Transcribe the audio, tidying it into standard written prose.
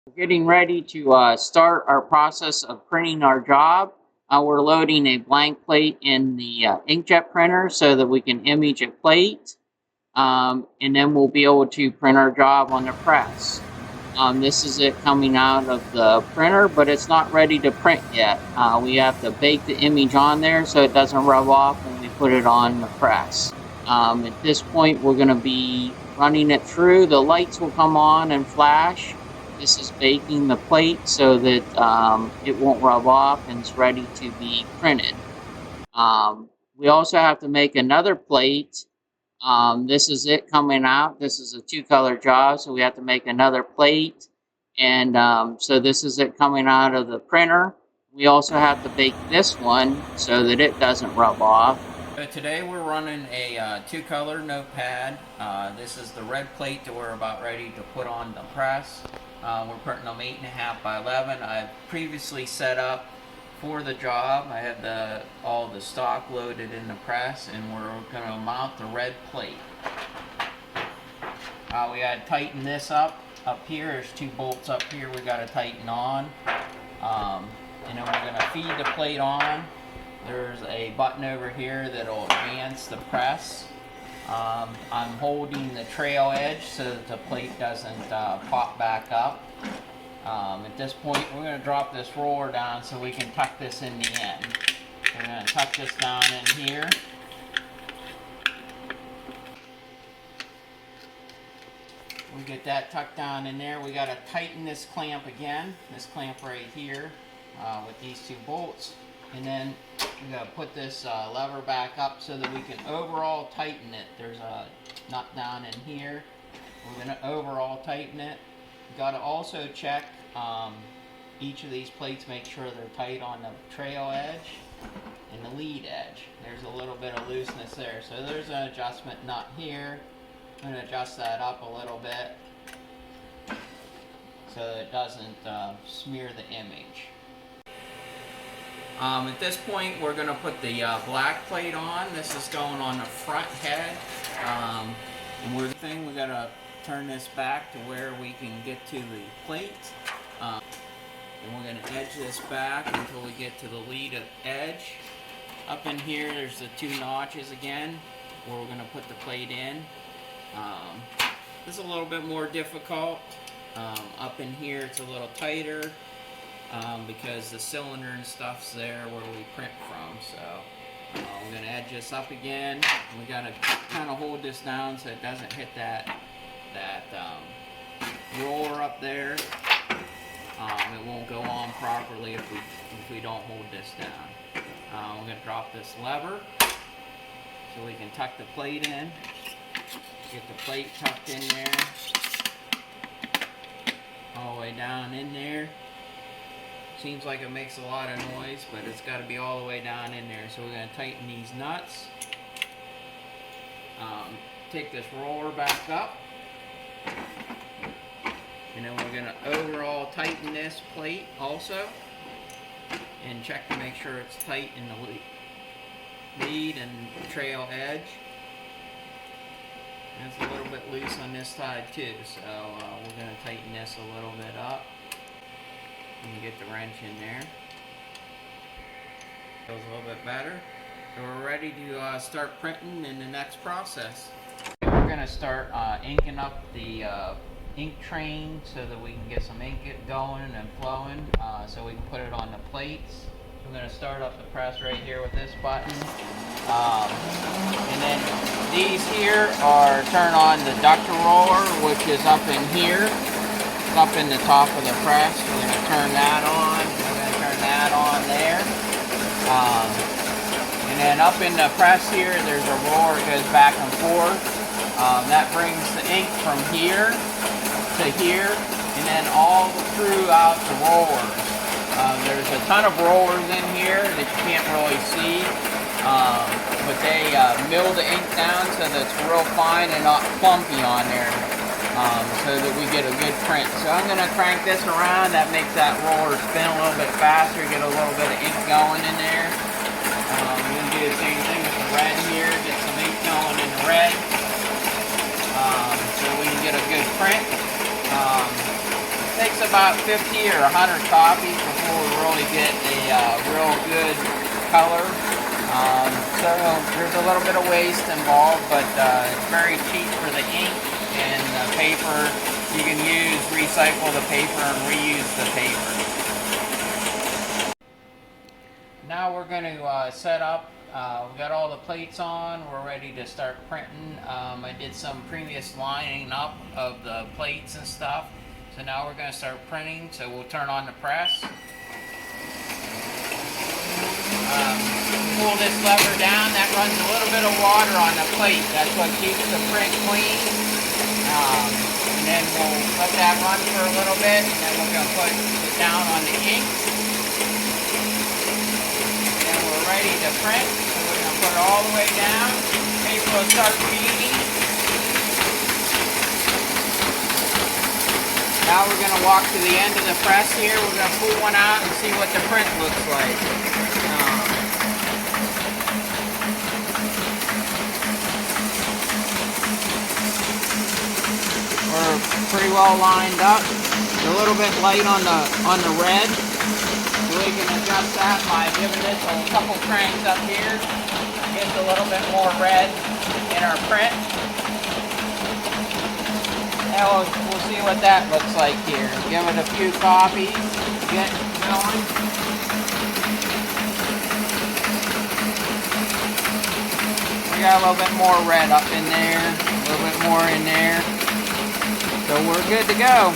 We're getting ready to start our process of printing our job. We're loading a blank plate in the inkjet printer so that we can image a plate, and then we'll be able to print our job on the press. This is it coming out of the printer, but it's not ready to print yet. We have to bake the image on there so it doesn't rub off when we put it on the press. At this point, we're going to be running it through. The lights will come on and flash. This is baking the plate so that it won't rub off and it's ready to be printed. We also have to make another plate. This is it coming out. This is a two-color job, so we have to make another plate. And so this is it coming out of the printer. We also have to bake this one so that it doesn't rub off. So today we're running a two-color notepad. This is the red plate that we're about ready to put on the press. We're printing them 8.5 by 11. I've previously set up for the job. I have all the stock loaded in the press, and we're going to mount the red plate. We got to tighten this up here. There's two bolts up here we got to tighten on, and then we're going to feed the plate on. There's a button over here that'll advance the press. I'm holding the trail edge so that the plate doesn't pop back up. At this point, we're going to drop this roller down so we can tuck this in the end. We're going to tuck this down in here. We get that tucked down in there. We got to tighten this clamp again, this clamp right here, with these two bolts. And then we got to put this lever back up so that we can overall tighten it. There's a nut down in here. We're going to overall tighten it. You got to also check each of these plates, make sure they're tight on the trail edge and the lead edge. There's a little bit of looseness there. So there's an adjustment nut here. I'm going to adjust that up a little bit so that it doesn't smear the image. At this point, we're going to put the black plate on. This is going on the front head. And we got to turn this back to where we can get to the plate. And we're going to edge this back until we get to the lead edge. Up in here, there's the two notches again, where we're going to put the plate in. This is a little bit more difficult. Up in here, it's a little tighter. Because the cylinder and stuff's there where we print from. So we're going to edge this up again. We got to kind of hold this down so it doesn't hit that roller up there. It won't go on properly if we don't hold this down. We're going to drop this lever so we can tuck the plate in. Get the plate tucked in there, all the way down in there. Seems like it makes a lot of noise, but it's got to be all the way down in there. So we're going to tighten these nuts. Take this roller back up. And then we're going to overall tighten this plate also. And check to make sure it's tight in the lead and trail edge. And it's a little bit loose on this side too. So we're going to tighten this a little bit up. And get the wrench in there. Feels a little bit better. So we're ready to start printing in the next process. We're going to start inking up the ink train so that we can get some ink going and flowing so we can put it on the plates. We're going to start up the press right here with this button. And then these here are turn on the ductor roller, which is up in here. Up in the top of the press. We're going to turn that on. We're going to turn that on there. And then up in the press here, there's a roller that goes back and forth. That brings the ink from here to here, and then all throughout the rollers. There's a ton of rollers in here that you can't really see, but they mill the ink down so that it's real fine and not clumpy on there. So that we get a good print. So I'm going to crank this around. That makes that roller spin a little bit faster, get a little bit of ink going in there. We're going to do the same thing with the red here, get some ink going in the red so we can get a good print. takes about 50 or 100 copies before we really get a real good color. So there's a little bit of waste involved, but it's very cheap for the ink and the paper. You can recycle the paper and reuse the paper. Now we're going to set up. We got all the plates on. We're ready to start printing. I did some previous lining up of the plates and stuff. So now we're going to start printing. So we'll turn on the press. Pull this lever down. That runs a little bit of water on the plate. That's what keeps the print clean. And then we'll let that run for a little bit. And then we're going to put it down on the ink. And we're ready to print. So we're going to put it all the way down. Paper will start beading. Now we're going to walk to the end of the press here. We're going to pull one out and see what the print looks like. We're pretty well lined up. It's a little bit light on the red. So we can adjust that by giving this a couple cranks up here. Gets a little bit more red in our print. And we'll see what that looks like here. Give it a few copies. Get going. We got a little bit more red up in there. A little bit more in there. So we're good to go.